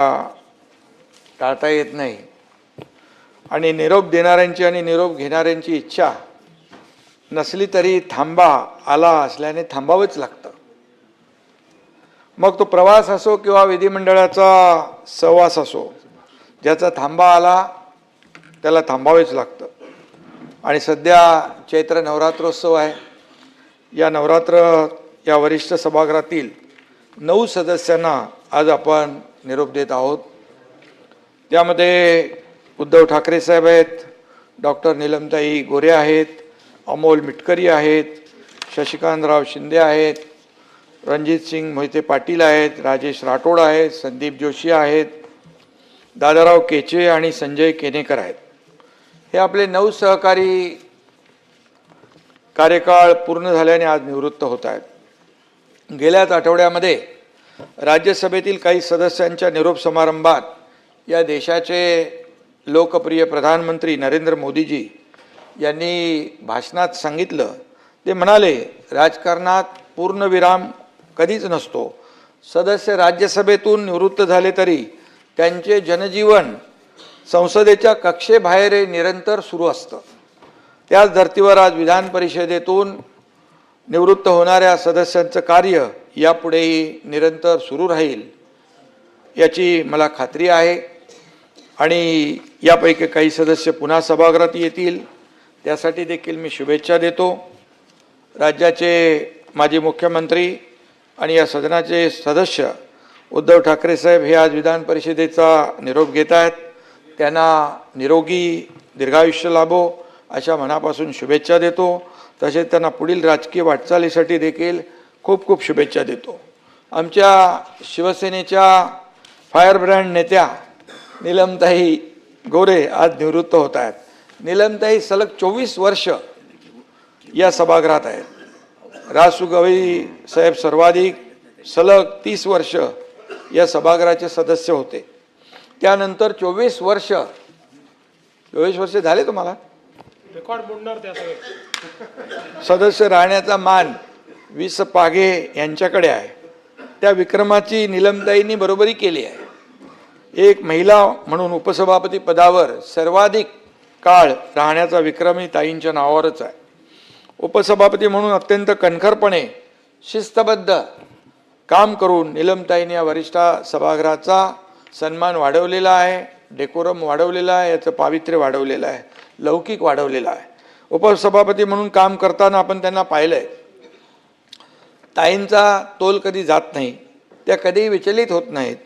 टाळता येत नाही आणि निरोप देणाऱ्यांची आणि निरोप घेणाऱ्यांची इच्छा नसली तरी थांबा आला असल्याने थांबावंच लागतं. मग तो प्रवास असो किंवा विधिमंडळाचा सहवास असो, ज्याचा थांबा आला त्याला थांबावेच लागतं. आणि सध्या चैत्र नवरात्रोत्सव आहे. या वरिष्ठ सभागृहातील 9 सदस्यांना आज आपण निरोप देत आहोत. त्यामध्ये उद्धव ठाकरे साहेब आहेत, डॉक्टर नीलमताई गोरे आहेत, अमोल मिटकरी आहेत, शशिकांतराव शिंदे आहेत, रणजित सिंग मोहिते पाटील आहेत, राजेश राठोड आहेत, संदीप जोशी आहेत, दादाराव केचे आणि संजय केनेकर आहेत. हे आपले 9 सहकारी कार्यकाळ पूर्ण झाल्याने आज निवृत्त होत आहेत. गेल्याच आठवड्यामध्ये राज्यसभेतील काही सदस्यांच्या निरोप समारंभात या देशाचे लोकप्रिय प्रधानमंत्री नरेंद्र मोदीजी यांनी भाषणात सांगितलं. ते म्हणाले, राजकारणात पूर्णविराम कधीच नसतो. सदस्य राज्यसभेतून निवृत्त झाले तरी त्यांचे जनजीवन संसदेच्या कक्षेबाहेर निरंतर सुरू असतं. त्याच धर्तीवर आज विधान परिषदेतून निवृत्त होणाऱ्या सदस्यांचं कार्य यापुढेही निरंतर सुरू राहील याची मला खात्री आहे. आणि यापैकी काही सदस्य पुन्हा सभागृहात येतील त्यासाठी देखील मी शुभेच्छा देतो. राज्याचे माजी मुख्यमंत्री आणि या सदनाचे सदस्य उद्धव ठाकरे साहेब हे आज विधान परिषदेचा निरोप घेत आहेत. त्यांना निरोगी दीर्घायुष्य लाभो अशा मनापासून शुभेच्छा देतो. तसेच त्यांना पुढील राजकीय वाटचालीसाठी देखील खूप खूप शुभेच्छा देतो. आमच्या शिवसेनेच्या फायरब्रँड नेत्या नीलमताई गोरे आज निवृत्त होत आहेत. नीलमताई सलग 24 वर्ष या सभागृहात आहेत. रासू गवई साहेब सर्वाधिक सलग 30 वर्ष या सभागृहाचे सदस्य होते. त्यानंतर 24 वर्ष झाले तुम्हाला रेकॉर्ड मोडणार त्या सदस्य राहण्याचा मान विस पागे यांच्याकडे आहे. त्या विक्रमाची नीलमताईंनी बरोबरी केली आहे. एक महिला म्हणून उपसभापती पदावर सर्वाधिक काळ राहण्याचा विक्रमही ताईंच्या नावावरच आहे. उपसभापती म्हणून अत्यंत कणखरपणे शिस्तबद्ध काम करून नीलमताईंनी या वरिष्ठ सभागृहाचा सन्मान वाढवलेला आहे, डेकोरम वाढवलेला आहे, याचं पावित्र्य वाढवलेलं आहे, लौकिक वाढवलेला आहे. उपसभापती म्हणून काम करताना आपण त्यांना पाहिलंय. ताईंचा तोल कधी जात नाही, त्या कधीही विचलित होत नाहीत,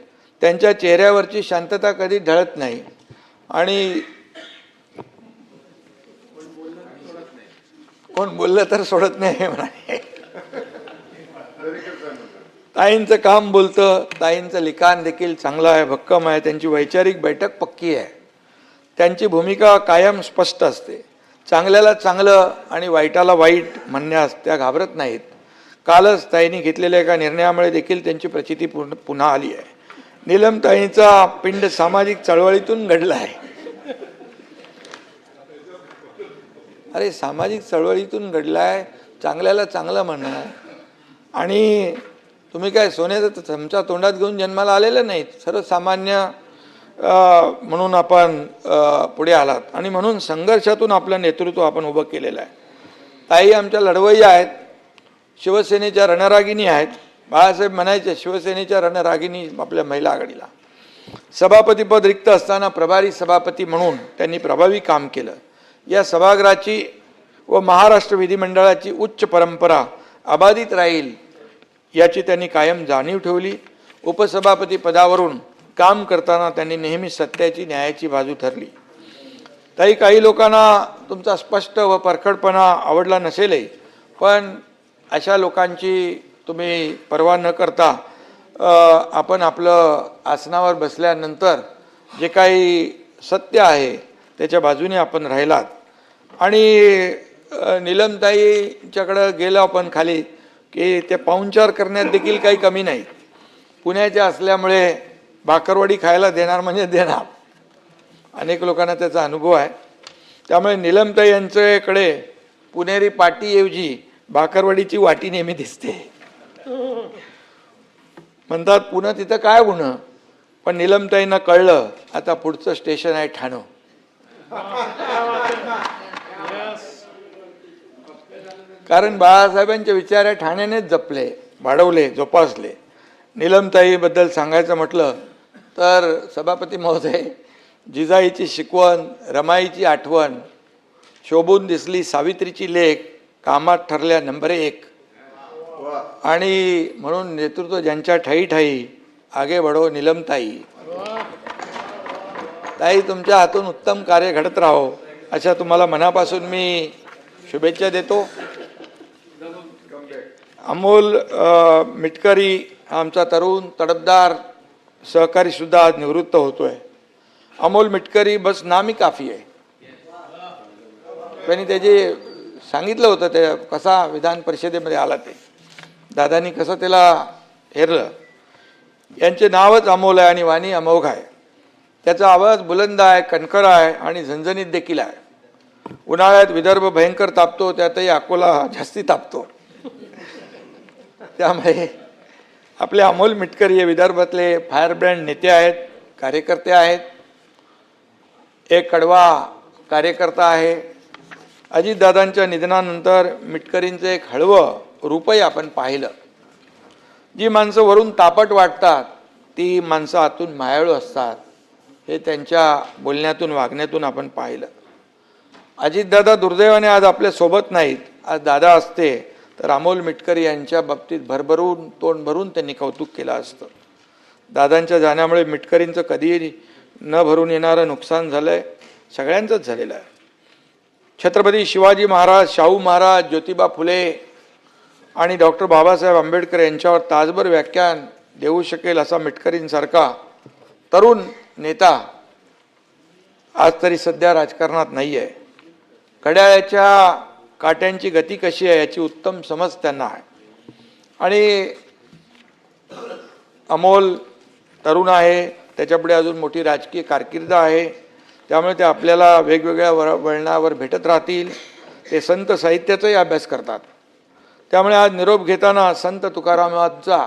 त्यांच्या चेहऱ्यावरची शांतता कधी ढळत नाही. आणि कोण बोललं तर सोडत नाही म्हणाले. ताईंचं काम बोलतं, ताईंचं लिखाण देखील चांगलं आहे, भक्कम आहे, त्यांची वैचारिक बैठक पक्की आहे, त्यांची भूमिका कायम स्पष्ट असते. चांगल्याला चांगलं आणि वाईटाला वाईट म्हणण्यास त्या घाबरत नाहीत. कालच ताईंनी घेतलेल्या एका निर्णयामुळे देखील त्यांची प्रचिती पुन्हा आली आहे. नीलमताईंचा पिंड सामाजिक चळवळीतून घडला आहे. अरे सामाजिक चळवळीतून घडला आहे, चांगल्याला चांगलं म्हणणं. आणि तुम्ही काय सोन्याचा चमचा तोंडात घेऊन जन्माला आलेलं नाहीत, सर्वसामान्य म्हणून आपण पुढे आलात आणि म्हणून संघर्षातून आपलं नेतृत्व आपण उभं केलेलं आहे. ताई आमच्या लढवय्या आहेत, शिवसेनेच्या रणरागिणी आहेत. बाळासाहेब म्हणायचे शिवसेनेच्या रणरागिणी आपल्या महिला आघाडीला. सभापतीपद रिक्त असताना प्रभारी सभापती म्हणून त्यांनी प्रभावी काम केलं. या सभागृहाची व महाराष्ट्र विधिमंडळाची उच्च परंपरा अबाधित राहील याची त्यांनी कायम जाणीव ठेवली. उपसभापती पदावरून काम करताना त्यांनी नेहमी सत्याची न्यायाची बाजू धरली. ताई, काही लोकांना तुमचा स्पष्ट व परखडपणा आवडला नसेलही, पण अशा लोकांची तुम्ही पर्वा न करता आपण आपलं आसनावर बसल्यानंतर जे काही सत्य आहे त्याच्या बाजूने आपण राहिलात. आणि नीलमताईंच्याकडं गेलो आपण खाली की ते पाहुणचार करण्यात देखील काही कमी नाही. पुण्याच्या असल्यामुळे भाकरवडी खायला देणार म्हणजे देणार. अनेक लोकांना त्याचा अनुभव आहे. त्यामुळे नीलमताई यांच्याकडे पुणेरी पाटीऐवजी भाकरवडीची वाटी नेहमी दिसते. म्हणतात पुन्हा तिथं काय गुण, पण नीलमताईंना कळलं आता पुढचं स्टेशन आहे ठाणं. कारण बाळासाहेबांचे विचार आहे ठाण्यानेच जपले, वाढवले, जोपासले. नीलमताईबद्दल सांगायचं म्हटलं तर सभापती महोदय, जिजाईची शिकवण, रमाईची आठवण, शोभून दिसली सावित्रीची लेख, कामात ठरल्या नंबर 1. आणि म्हणून नेतृत्व ज्यांच्या ठाई ठाई, आगे बढो नीलमताई. ताई, तुमच्या हातून उत्तम कार्य घडत राहो अशा तुम्हाला मनापासून मी शुभेच्छा देतो. अमोल मिटकरी हा आमचा तरुण तडफदार सहकारी सुद्धा आज निवृत्त होतोय. अमोल मिटकरी बस नामी काफी आहे. त्यांनी त्याचे सांगितलं होतं ते कसा विधान परिषदेमध्ये आला, ते दादांनी कसं त्याला हेरलं. यांचे नावच अमोल आहे आणि वाणी अमोघ आहे. त्याचा आवाज बुलंद आहे, कणखर आहे आणि झणझणीत देखील आहे. उन्हाळ्यात विदर्भ भयंकर तापतो, त्यातही अकोला जास्ती तापतो. त्यामुळे आपले अमोल मिटकरी हे विदर्भातले फायर ब्रँड नेते आहेत, कार्यकर्ते आहेत. एक कडवा कार्यकर्ता आहे. अजितदादांच्या निधनानंतर मिटकरींचं एक हळवं रूपही आपण पाहिलं. जी माणसं वरून तापट वाटतात ती माणसं आतून मायाळू असतात, हे त्यांच्या बोलण्यातून, वागण्यातून आपण पाहिलं. अजितदादा दुर्दैवाने आज आपल्या सोबत नाहीत. आज दादा असते तर अमोल मिटकरी यांच्या बाबतीत भरभरून, तोंड भरून त्यांनी कौतुक केलं असतं. दादांच्या जाण्यामुळे मिटकरींचं कधीही न भरून येणारं नुकसान झालंय, सगळ्यांचंच झालेलं आहे. छत्रपती शिवाजी महाराज, शाहू महाराज, ज्योतिबा फुले आणि डॉक्टर बाबासाहेब आंबेडकर यांच्यावर तासभर व्याख्यान देऊ शकेल असा मिटकरींसारखा तरुण नेता आज तरी सध्या राजकारणात नाही आहे. घड्याळाच्या काट्यांची गती कशी आहे याची उत्तम समज त्यांना आहे. आणि अमोल तरुण आहे, त्याच्यापुढे अजून मोठी राजकीय कारकीर्द आहे. त्यामुळे ते आपल्याला वेगवेगळ्या वळणावर भेटत राहतील. ते संत साहित्याचाही अभ्यास करतात. त्यामुळे आज निरोप घेताना संत तुकारामांचा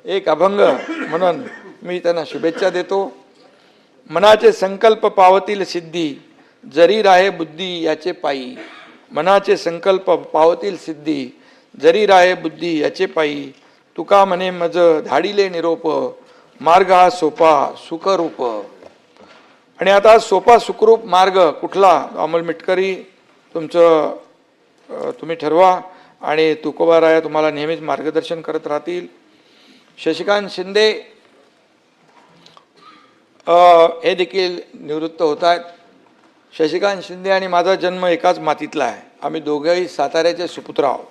एक अभंग म्हणून मी त्यांना शुभेच्छा देतो. मनाचे संकल्प पावतील सिद्धी, जरी राहे बुद्धी याचे पायी. मनाचे संकल्प पावतील सिद्धी, जरी राहे बुद्धी याचे पायी. तुका म्हणे मज धाडिले निरोप, मार्ग हा सोपा सुखरूप. आणि आता सोपा सुखरूप मार्ग कुठला? अमोल मिटकरी तुम्ही ठरवा आणि तुकोबाराया तुम्हाला नेहमीच मार्गदर्शन करत राहतील. शशिकांत शिंदे हे देखील निवृत्त होत आहेत. शशिकांत शिंदे आणि माझा जन्म एकाच मातीतला आहे. आम्ही दोघंही साताऱ्याचे सुपुत्र आहोत.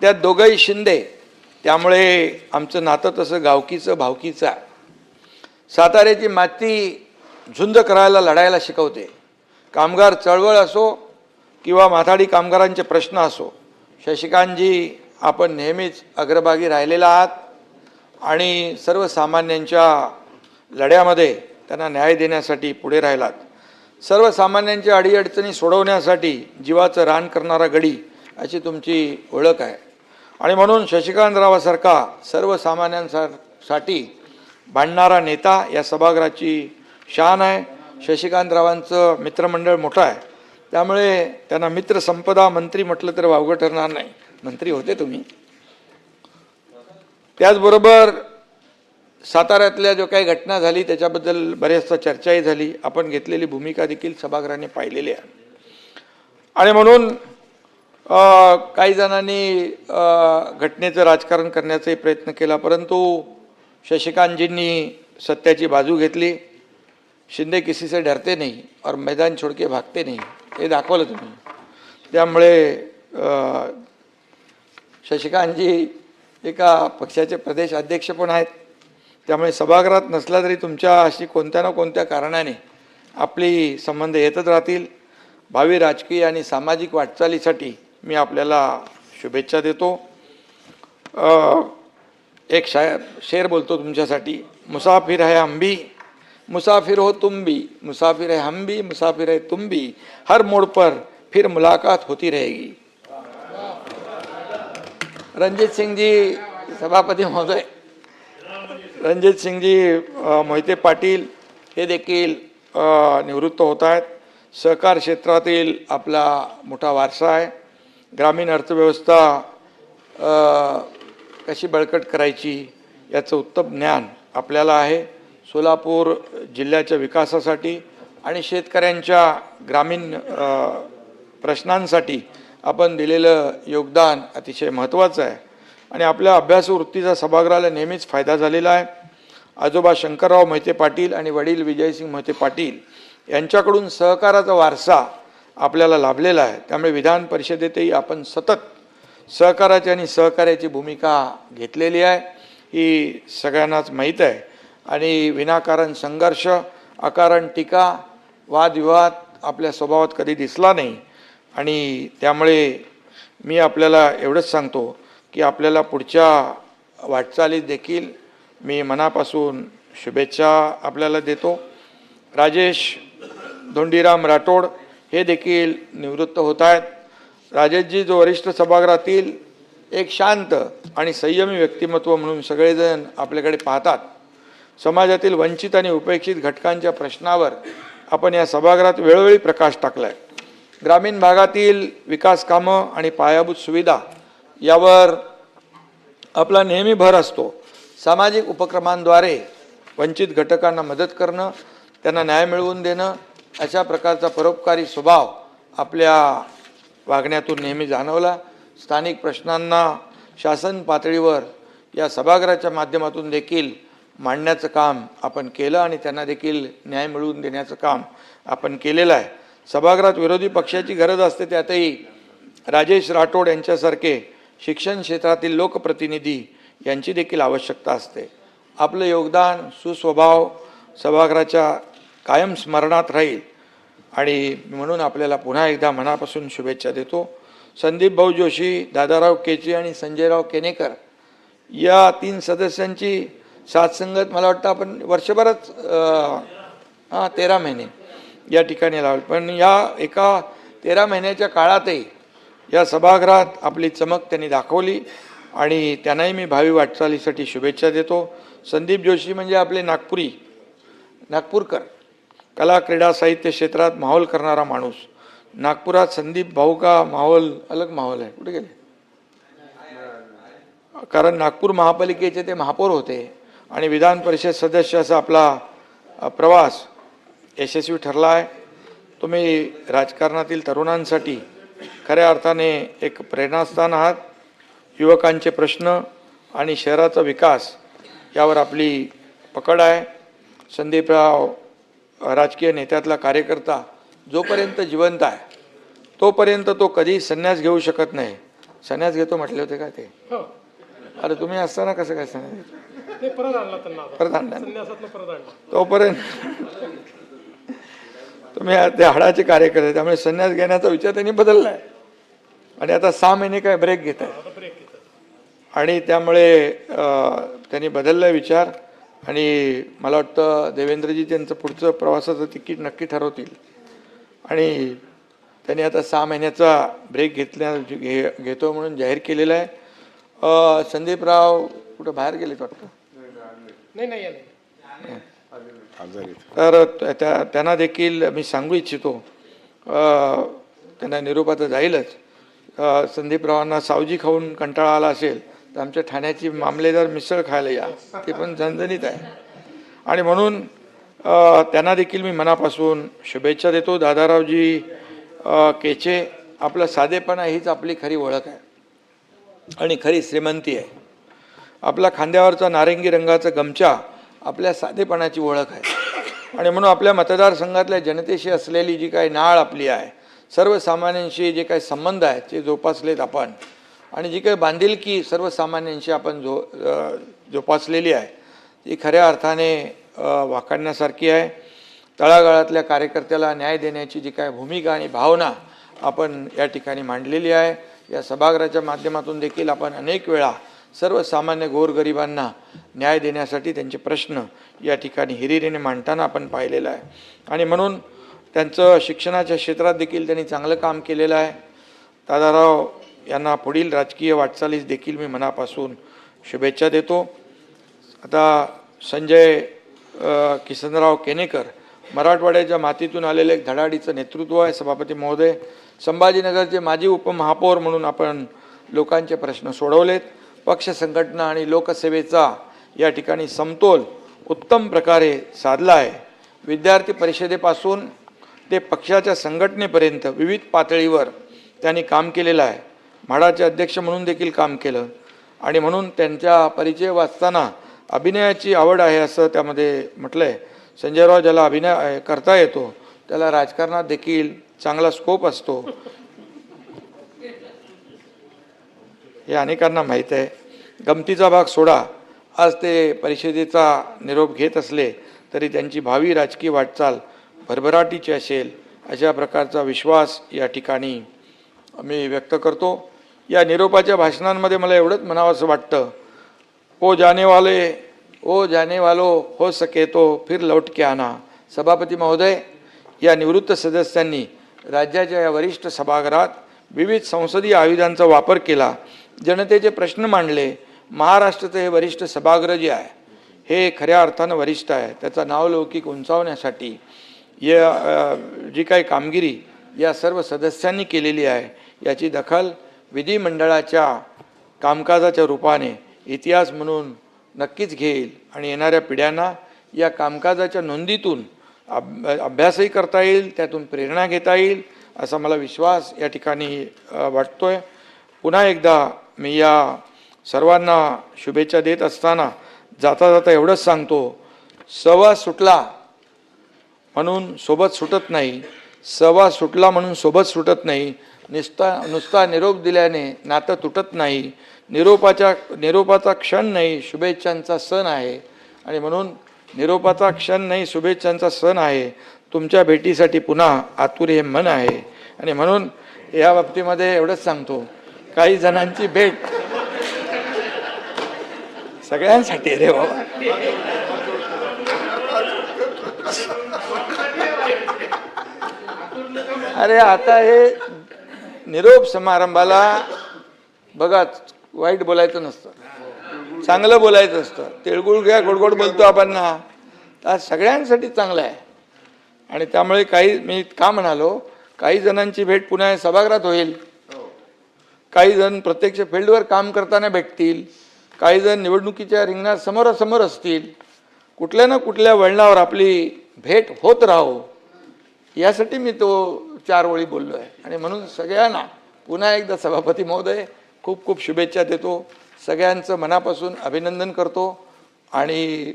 त्यात दोघंही शिंदे, त्यामुळे आमचं नातं तसं गावकीचं, भावकीचं आहे. साताऱ्याची माती झुंज करायला, लढायला शिकवते. कामगार चळवळ असो किंवा माथाडी कामगारांचे प्रश्न असो, शशिकांतजी आपण नेहमीच अग्रभागी राहिलेला आहात आणि सर्वसामान्यांच्या लढ्यामध्ये त्यांना न्याय देण्यासाठी पुढे राहिलात. सर्वसामान्यांच्या अडीअडचणी सोडवण्यासाठी जीवाचं रान करणारा गडी अशी तुमची ओळख आहे. आणि म्हणून शशिकांतरावासारखा सर्वसामान्यांसाठी भांडणारा नेता या सभागृहाची शान आहे. शशिकांतरावांचं मित्रमंडळ मोठं आहे, त्यामुळे त्यांना मित्र संपदा मंत्री म्हटलं तर वावगं ठरणार नाही. मंत्री होते तुम्ही. त्याचबरोबर साताऱ्यातल्या जो काही घटना झाली त्याच्याबद्दल बऱ्याचदा चर्चाही झाली. आपण घेतलेली भूमिका देखील सभागृहाने पाहिलेली आहे. आणि म्हणून काही जणांनी घटनेचं राजकारण करण्याचाही प्रयत्न केला, परंतु शशिकांतजींनी सत्याची बाजू घेतली. शिंदे किसी से डरते नहीं और मैदान छोड़ के भागते नहीं, हे दाखवलं तुम्ही. त्यामुळे शशिकांतजी एका पक्षाचे प्रदेश अध्यक्ष पण आहेत. त्यामुळे सभागृहात नसला तरी तुमच्या अशी कोणत्या ना कोणत्या कारणाने आपली संबंध येतच राहतील. भावी राजकीय आणि सामाजिक वाटचालीसाठी मी आपल्याला शुभेच्छा देतो. एक शेर बोलतो तुमच्यासाठी. मुसाफिर है हम भी, मुसाफिर हो तुम भी, मुसाफिर है हम भी, मुसाफिर है तुम भी, हर मोड़ पर फिर मुलाकात होती रहेगी. रणजित सिंह जी, सभापती महोदय, रणजितसिंगजी मोहिते पाटील हे देखील निवृत्त होत आहेत. सहकार क्षेत्रातील आपला मोठा वारसा आहे. ग्रामीण अर्थव्यवस्था कशी बळकट करायची याचं उत्तम ज्ञान आपल्याला आहे. सोलापूर जिल्ह्याच्या विकासासाठी आणि शेतकऱ्यांच्या ग्रामीण प्रश्नांसाठी आपण दिलेलं योगदान अतिशय महत्त्वाचं आहे आणि आपल्या अभ्यासवृत्तीचा सभागृहाला नेहमीच फायदा झालेला आहे. आजोबा शंकरराव मोहिते पाटील आणि वडील विजयसिंग मोहिते पाटील यांच्याकडून सहकाराचा वारसा आपल्याला लाभलेला आहे. त्यामुळे विधान परिषदेतही आपण सतत सहकाराची आणि सहकार्याची भूमिका घेतलेली आहे, ही सगळ्यांनाच माहीत आहे. आणि विनाकारण संघर्ष, अकारण टीका, वादविवाद आपल्या स्वभावात कधी दिसला नाही. आणि त्यामुळे मी आपल्याला एवढंच सांगतो की आपल्याला पुढच्या वाटचालीत देखील मी मनापासून शुभेच्छा आपल्याला देतो. राजेश धोंडीराम राठोड हे देखील निवृत्त होत आहेत. राजेशजी जो वरिष्ठ सभागृहातील एक शांत आणि संयमी व्यक्तिमत्व म्हणून सगळेजण आपल्याकडे पाहतात. समाजातील वंचित आणि उपेक्षित घटकांच्या प्रश्नावर आपण या सभागृहात वेळोवेळी प्रकाश टाकला आहे. ग्रामीण भागातील विकास कामं आणि पायाभूत सुविधा यावर आपला नेहमी भर असतो. सामाजिक उपक्रमांद्वारे वंचित घटकांना मदत करणं, त्यांना न्याय मिळवून देणं, अशा प्रकारचा परोपकारी स्वभाव आपल्या वागण्यातून नेहमी जाणवला. स्थानिक प्रश्नांना शासन पातळीवर या सभागृहाच्या माध्यमातून देखील मांडण्याचं काम आपण केलं आणि त्यांना देखील न्याय मिळवून देण्याचं काम आपण केलेलं आहे. सभागृहात विरोधी पक्षाची गरज असते, त्यातही राजेश राठोड यांच्यासारखे शिक्षण क्षेत्रातील लोकप्रतिनिधी यांची देखील आवश्यकता असते. आपलं योगदान, सुस्वभाव सभागृहाच्या कायम स्मरणात राहील आणि म्हणून आपल्याला पुन्हा एकदा मनापासून शुभेच्छा देतो. संदीप भाऊ जोशी, दादाराव केची आणि संजयराव केनेकर या 3 सदस्यांची साथसंगत मला वाटतं आपण वर्षभरात 13 महिने या ठिकाणी लावली. पण या एका 13 महिन्याच्या काळातही या सभागृहात आपली चमक त्यांनी दाखवली आणि त्यांनाही मी भावी वाटचालीसाठी शुभेच्छा देतो. संदीप जोशी म्हणजे आपले नागपूरकर, कला क्रीडा साहित्य क्षेत्रात माहोल करणारा माणूस. नागपुरात संदीप भाऊ का माहोल अलग माहोल आहे. कुठे गेले? कारण नागपूर महापालिकेचे ते महापौर होते आणि विधान परिषद सदस्य असा आपला प्रवास यशस्वी ठरला आहे. तुम्ही राजकारणातील तरुणांसाठी खऱ्या अर्थाने एक प्रेरणास्थान आहात. युवकांचे प्रश्न आणि शहराचा विकास यावर आपली पकड आहे. संदीपराव राजकीय नेत्यातला कार्यकर्ता जोपर्यंत जिवंत आहे तोपर्यंत तो कधी संन्यास घेऊ शकत नाही. संन्यास घेतो म्हटले होते का ते? अरे तुम्ही असताना कसं काय संन्यास? परत आणला परत आणला परत आणला तोपर्यंत तुम्ही ते हाडाचे कार्यकर्ते, त्यामुळे संन्यास घेण्याचा विचार त्यांनी बदलला आहे आणि आता 6 महिने काय ब्रेक घेत आहे आणि त्यामुळे त्यांनी बदलला विचार. आणि मला वाटतं देवेंद्रजी त्यांचं पुढचं प्रवासाचं तिकीट नक्की ठरवतील आणि त्यांनी आता 6 महिन्याचा ब्रेक घेतो म्हणून जाहीर केलेला आहे. संदीपराव कुठं बाहेर गेलेत वाटतं? नाही. तर त्यांना देखील मी सांगू इच्छितो, त्यांना निरोप आता जाईलच. संदीपरावांना सावजी खाऊन कंटाळा आला असेल तर आमच्या ठाण्याची मामलेदार मिसळ खायला या, ते पण झणझणीत आहे. आणि म्हणून त्यांना देखील मी मनापासून शुभेच्छा देतो. दादारावजी केचे, आपलं साधेपणा हीच आपली खरी ओळख आहे आणि खरी श्रीमंती आहे. आपला खांद्यावरचा नारंगी रंगाचा गमछा आपल्या साधेपणाची ओळख आहे. आणि म्हणून आपल्या मतदारसंघातल्या जनतेशी असलेली जी काही नाळ आपली आहे, सर्वसामान्यांशी जे काही संबंध आहेत ते जोपासलेत आपण, आणि जी काही बांधिलकी सर्वसामान्यांशी आपण जोपासलेली आहे ती खऱ्या अर्थाने वाखाणण्यासारखी आहे. तळागाळातल्या कार्यकर्त्याला न्याय देण्याची जी काय भूमिका आणि भावना आपण या ठिकाणी मांडलेली आहे. या सभागृहाच्या माध्यमातून देखील आपण अनेक वेळा सर्वसामान्य गोरगरिबांना न्याय देण्यासाठी त्यांचे प्रश्न या ठिकाणी हिरिरीने मांडताना आपण पाहिलेलं आहे. आणि म्हणून त्यांचं शिक्षणाच्या क्षेत्रात देखील त्यांनी चांगलं काम केलेलं आहे. दादाराव यांना पुढील राजकीय वाटचालीस देखील मी मनापासून शुभेच्छा देतो. आता संजय किसनराव केनेकर, मराठवाड्याच्या मातीतून आलेले एक धडाडीचं नेतृत्व आहे सभापती महोदय. संभाजीनगरचे माजी उपमहापौर म्हणून आपण लोकांचे प्रश्न सोडवलेत. पक्ष संघटना आणि लोकसेवेचा या ठिकाणी समतोल उत्तम प्रकारे साधला आहे. विद्यार्थी परिषदेपासून ते पक्षाच्या संघटनेपर्यंत विविध पातळीवर त्यांनी काम केलेलं आहे. म्हाडाचे अध्यक्ष म्हणून देखील काम केलं आणि म्हणून त्यांच्या परिचय वाचताना अभिनयाची आवड आहे असं त्यामध्ये म्हटलं आहे. संजयराव ज्याला अभिनय करता येतो त्याला राजकारणात देखील चांगला स्कोप असतो हे अनेकांना माहीत आहे. गमतीचा भाग सोडा, आज ते परिषदेचा निरोप घेत असले तरी त्यांची भावी राजकीय वाटचाल भरभराटीची असेल अशा प्रकारचा विश्वास या ठिकाणी मी व्यक्त करतो. या निरोपाच्या भाषणांमध्ये मला एवढंच म्हणावंसं वाटतं, ओ जाने वालो हो सके तो फिर लौट के आना. सभापती महोदय, या निवृत्त सदस्यांनी राज्याच्या या वरिष्ठ सभागृहात विविध संसदीय आयुधांचा वापर केला, जनतेचे प्रश्न मांडले. महाराष्ट्राचं हे वरिष्ठ सभागृह जे आहे हे खऱ्या अर्थानं वरिष्ठ आहे. त्याचा नावलौकिक उंचावण्यासाठी या जी काही कामगिरी या सर्व सदस्यांनी केलेली आहे याची दखल विधिमंडळाच्या कामकाजाच्या रूपाने इतिहास म्हणून नक्कीच घेईल आणि येणाऱ्या पिढ्यांना या कामकाजाच्या नोंदीतून अभ्यासही करता येईल, त्यातून प्रेरणा घेता येईल असा मला विश्वास या ठिकाणी वाटतोय. पुन्हा एकदा मी या सर्वांना शुभेच्छा देत असताना जाता जाता एवढंच सांगतो, सहवास सुटला म्हणून सोबत सुटत नाही, सहवास सुटला म्हणून सोबत सुटत नाही, नुसता निरोप दिल्याने नातं तुटत नाही. निरोपाचा क्षण नाही, शुभेच्छांचा सण आहे आणि म्हणून निरोपाचा क्षण नाही, शुभेच्छांचा सण आहे. तुमच्या भेटीसाठी पुन्हा आतुर हे मन आहे आणि म्हणून या बाबतीमध्ये एवढंच सांगतो, काही जणांची भेट सगळ्यांसाठी रे बाबा. अरे आता हे निरोप समारंभाला बघा, वाईट बोलायचं नसतं, चांगलं बोलायचं असतं. तिळगुळ घ्या, गोडगोड बोलतो आपण ना, तर सगळ्यांसाठी चांगलं आहे. आणि त्यामुळे काही मी का म्हणालो, काही जणांची भेट पुन्हा सभागृहात होईल, काही जण प्रत्यक्ष फील्डवर काम करताना भेटतील, काही जण निवडणुकीच्या रिंगणात समोरासमोर असतील. कुठल्या ना कुठल्या वळणावर आपली भेट होत राहो यासाठी मी तो 4 ओळी बोललो आहे. आणि म्हणून सगळ्यांना पुन्हा एकदा सभापती महोदय खूप खूप शुभेच्छा देतो. सगळ्यांचं मनापासून अभिनंदन करतो आणि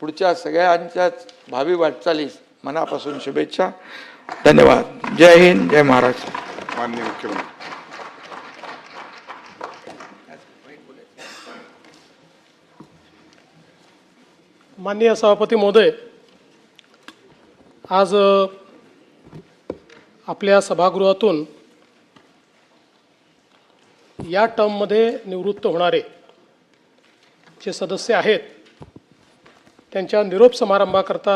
पुढच्या सगळ्यांच्याच भावी वाटचालीस मनापासून शुभेच्छा. धन्यवाद. जय हिंद, जय महाराष्ट्र. माननीय मुख्यमंत्री. माननीय सभापती महोदय, आज आपल्या सभागृहातून या टर्ममध्ये निवृत्त होणारे जे सदस्य आहेत त्यांच्या निरोप समारंभाकरता